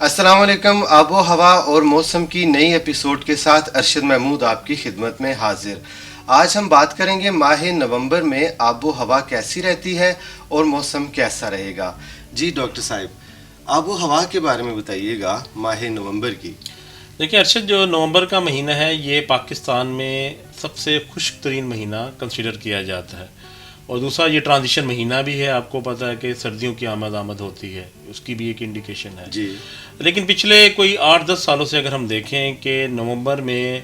السلام علیکم. آب و ہوا اور موسم کی نئی ایپیسوڈ کے ساتھ ارشد محمود آپ کی خدمت میں حاضر. آج ہم بات کریں گے ماہ نومبر میں آب و ہوا کیسی رہتی ہے اور موسم کیسا رہے گا. جی ڈاکٹر صاحب، آب و ہوا کے بارے میں بتائیے گا ماہ نومبر کی. دیکھیں ارشد، جو نومبر کا مہینہ ہے یہ پاکستان میں سب سے خشک ترین مہینہ کنسیڈر کیا جاتا ہے، اور دوسرا یہ ٹرانزیشن مہینہ بھی ہے. آپ کو پتہ ہے کہ سردیوں کی آمد ہوتی ہے، اس کی بھی ایک انڈیکیشن ہے. جی. لیکن پچھلے کوئی 8-10 سالوں سے اگر ہم دیکھیں کہ نومبر میں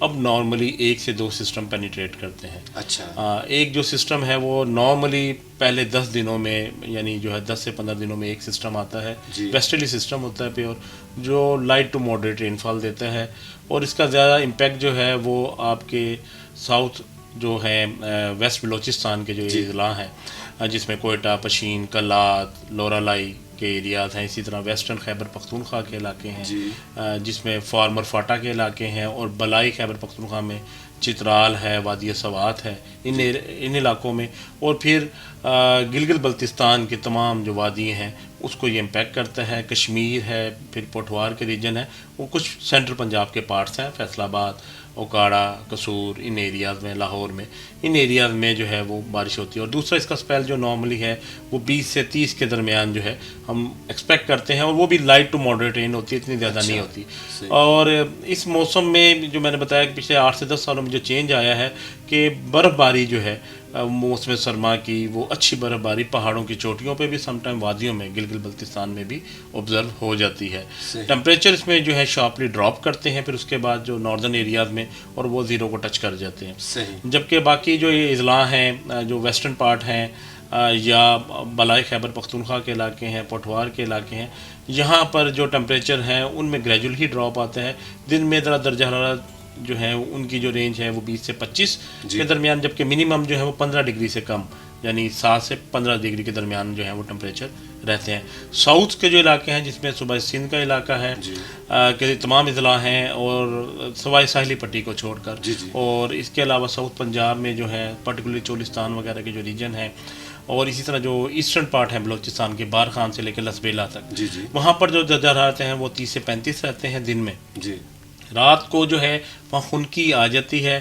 اب نارملی 1 سے 2 سسٹم پینیٹریٹ کرتے ہیں. اچھا. ایک جو سسٹم ہے وہ نارملی پہلے 10 دنوں میں، یعنی جو ہے 10 سے 15 دنوں میں ایک سسٹم آتا ہے. جی. ویسٹرلی سسٹم ہوتا ہے پیور، جو لائٹ ٹو ماڈریٹ رین فال دیتا ہے، اور اس کا زیادہ امپیکٹ جو ہے وہ آپ کے ساؤتھ جو ہے ویسٹ بلوچستان کے جو اضلاع ہیں، جس میں کوئٹہ، پشین، کلات، لورالائی کے ایریاز ہیں. اسی طرح ویسٹرن خیبر پختونخوا کے علاقے ہیں، جی. جس میں فارمر فاٹا کے علاقے ہیں، اور بلائی خیبر پختونخوا میں چترال ہے، وادی سوات ہے، ان علاقوں میں. اور پھر گلگت بلتستان کے تمام جو وادی ہیں اس کو یہ امپیکٹ کرتا ہے. کشمیر ہے، پھر پوٹھوار کے ریجن ہے، وہ کچھ سینٹرل پنجاب کے پارٹس ہیں، فیصل آباد، اوکاڑا، قصور، ان ایریاز میں، لاہور میں، ان ایریاز میں جو ہے وہ بارش ہوتی ہے. اور دوسرا اس کا سپیل جو نارملی ہے وہ 20 سے 30 کے درمیان جو ہے ہم ایکسپیکٹ کرتے ہیں، اور وہ بھی لائٹ ٹو ماڈریٹ رین ہوتی ہے، اتنی زیادہ نہیں ہوتی. اور اس موسم میں جو میں نے بتایا کہ پچھلے 8 سے 10 سالوں میں جو چینج آیا ہے کہ برف باری جو ہے موسم سرما کی، وہ اچھی برف باری پہاڑوں کی چوٹیوں پہ بھی، سم ٹائم وادیوں میں، گلگت بلتستان میں بھی آبزرو ہو جاتی ہے. ٹمپریچر اس میں جو ہے شارپلی ڈراپ کرتے ہیں پھر اس کے بعد جو ناردرن ایریاز میں، اور وہ 0 کو ٹچ کر جاتے ہیں. جبکہ باقی جو یہ اضلاع ہیں، جو ویسٹرن پارٹ ہیں، یا بلائی خیبر پختونخوا کے علاقے ہیں، پوٹھوار کے علاقے ہیں، یہاں پر جو ٹمپریچر ہیں ان میں گریجول ہی ڈراپ آتا ہے. دن میں ذرا درجہ حرارت جو ہے ان کی جو رینج ہے وہ 20 سے 25 کے درمیان، جبکہ منیمم جو ہے وہ 15 ڈگری سے کم، یعنی 7 سے 15 ڈگری کے درمیان جو ہے وہ ٹمپریچر رہتے ہیں. ساؤتھ کے جو علاقے ہیں، جس میں صوبہ سندھ کا علاقہ ہے کہ تمام اضلاع ہیں، اور سوائے ساحلی پٹی کو چھوڑ کر، اور اس کے علاوہ ساؤتھ پنجاب میں جو ہے پرٹیکولرلی چولستان وغیرہ کے جو ریجن ہیں، اور اسی طرح جو ایسٹرن پارٹ ہے بلوچستان کے، بارخان سے لے کے لسبیلا تک، وہاں پر جو درجہ حرارت ہیں وہ 30 سے 35 رہتے ہیں دن میں. رات کو جو ہے وہاں خنکی آ جاتی ہے،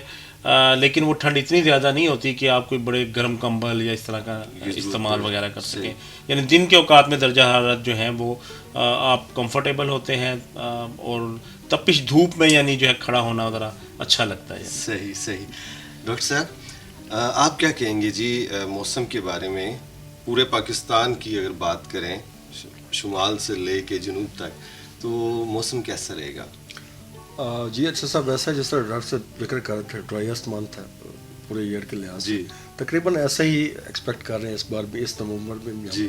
لیکن وہ ٹھنڈ اتنی زیادہ نہیں ہوتی کہ آپ کوئی بڑے گرم کمبل یا اس طرح کا استعمال وغیرہ کر سکیں. یعنی دن کے اوقات میں درجہ حرارت جو ہیں وہ آپ کمفرٹیبل ہوتے ہیں، اور تپش دھوپ میں یعنی جو ہے کھڑا ہونا ذرا اچھا لگتا ہے. صحیح. ڈاکٹر صاحب، آپ کیا کہیں گے جی موسم کے بارے میں؟ پورے پاکستان کی اگر بات کریں، شمال سے لے کے جنوب تک، تو موسم کیسا رہے گا؟ جی اچھا صاحب، ویسا جس طرح ڈاکٹر صاحب ذکر کر رہے تھے ڈرائیسٹ منتھ ہے پورے ایئر کے لحاظ سے، تقریباً ایسا ہی ایکسپیکٹ کر رہے ہیں اس بار بھی، اس نومبر میں بھی.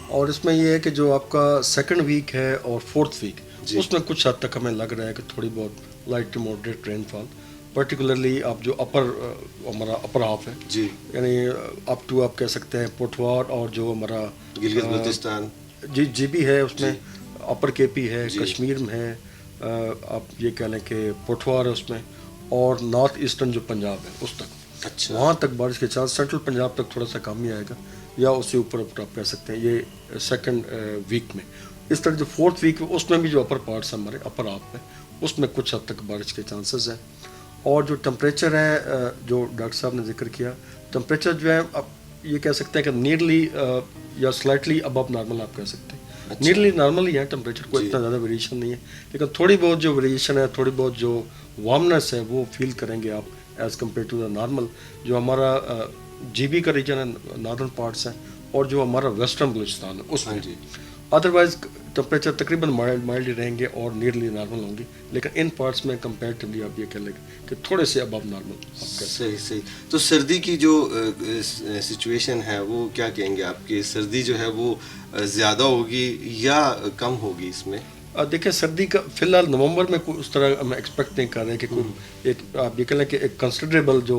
اور اس میں یہ ہے کہ جو آپ کا سیکنڈ ویک ہے اور فورتھ ویک، اس میں کچھ حد تک ہمیں لگ رہا ہے کہ تھوڑی بہت light to moderate rainfall, particularly آپ جو ہمارا اپر ہاف ہے، یعنی اپ ٹو آپ کہہ سکتے ہیں پوٹھوار، اور جو ہمارا گلگت بلتستان جی بھی ہے، اس میں اپر کے پی ہے، کشمیر میں ہے، آپ یہ کہہ لیں کہ پوٹھوار ہے اس میں، اور نارتھ ایسٹرن جو پنجاب ہے اس تک. وہاں تک بارش کے چانس. سینٹرل پنجاب تک تھوڑا سا کم ہی آئے گا، یا اس سے اوپر آپ کہہ سکتے ہیں یہ سیکنڈ ویک میں. اس طرح جو فورتھ ویک اس میں بھی جو اپر پارٹس ہیں ہمارے اپر آپ میں، اس میں کچھ حد تک بارش کے چانسز ہیں. اور جو ٹمپریچر ہے جو ڈاکٹر صاحب نے ذکر کیا، ٹمپریچر جو ہے آپ یہ کہہ سکتے ہیں کہ نیئرلی یا سلائٹلی ابو نارمل آپ کہہ سکتے ہیں. نیئرلی نارمل ہی ہے ٹمپریچر، کوئی اتنا زیادہ ویریشن نہیں ہے، لیکن تھوڑی بہت جو ویریشن ہے، تھوڑی بہت جو وارمنس ہے وہ فیل کریں گے آپ as compare to the normal. جو ہمارا جی بی کا ریجن ہے، ناردرن پارٹس ہیں، اور جو ہمارا ویسٹرن بلوچستان ہے اس میں. ادروائز ٹمپریچر تقریباً مائلڈ ہی رہیں گے اور نیئرلی نارمل ہوں گے، لیکن ان پارٹس میں کمپیریٹیولی آپ یہ کہہ لیں کہ تھوڑے سے ابو نارمل. صحیح. تو سردی کی جو سچویشن ہے وہ کیا کہیں گے آپ کی؟ سردی جو ہے وہ زیادہ ہوگی یا کم ہوگی اس میں؟ دیکھیں سردی کا فی الحال نومبر میں اس طرح ہم ایکسپیکٹ نہیں کر رہے کہ کوئی ایک آپ یہ کہہ لیں کہ ایک کنسیڈریبل جو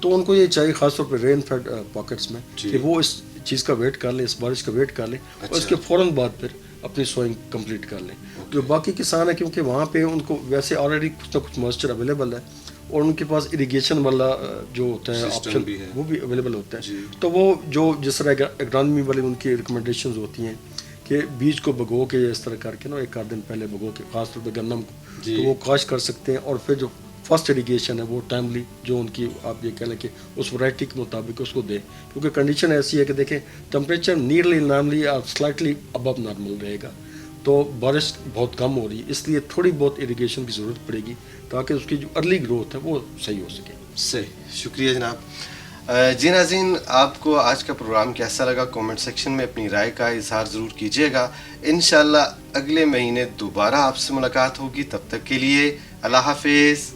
تو ان کو یہ چاہیے خاص طور پہ رین فیڈ پاکٹس میں کہ وہ اس چیز کا ویٹ کر لیں, اس بارش کا ویٹ کر لیں, اور اس کے فوراً بعد پھر اپنی سوئنگ کمپلیٹ کر لیں. جو باقی کسان ہیں کیونکہ وہاں پہ ان کو ویسے آلریڈی کچھ نہ کچھ موئسچر اویلیبل ہے, اور ان کے پاس اریگیشن والا جو ہوتا ہے آپشن وہ بھی اویلیبل ہوتا ہے, تو وہ جو جس طرح اگرانومی والے ان کی ریکمنڈیشنز ہوتی ہیں کہ بیج کو بھگو کے اس طرح کر کے نا 1 آدھ دن پہلے بھگو کے خاص طور پہ گندم کو, تو وہ کاشت کر سکتے ہیں. اور پھر جو فرسٹ اریگیشن ہے وہ ٹائملی جو ان کی آپ یہ کہہ لیں کہ اس ورائٹی کے مطابق اس کو دیں, کیونکہ کنڈیشن ایسی ہے کہ دیکھیں ٹمپریچر نیئرلی نارملی اور سلائٹلی ابو نارمل رہے گا, تو بارش بہت کم ہو رہی ہے, اس لیے تھوڑی بہت اریگیشن کی ضرورت پڑے گی تاکہ اس کی جو ارلی گروتھ ہے وہ صحیح ہو سکے. صحیح, شکریہ جناب. جی ناظرین, آپ کو آج کا پروگرام کیسا لگا کامنٹ سیکشن میں اپنی رائے کا اظہار ضرور کیجیے گا. انشاءاللہ اگلے مہینے دوبارہ آپ سے ملاقات ہوگی, تب تک کے لیے اللہ حافظ.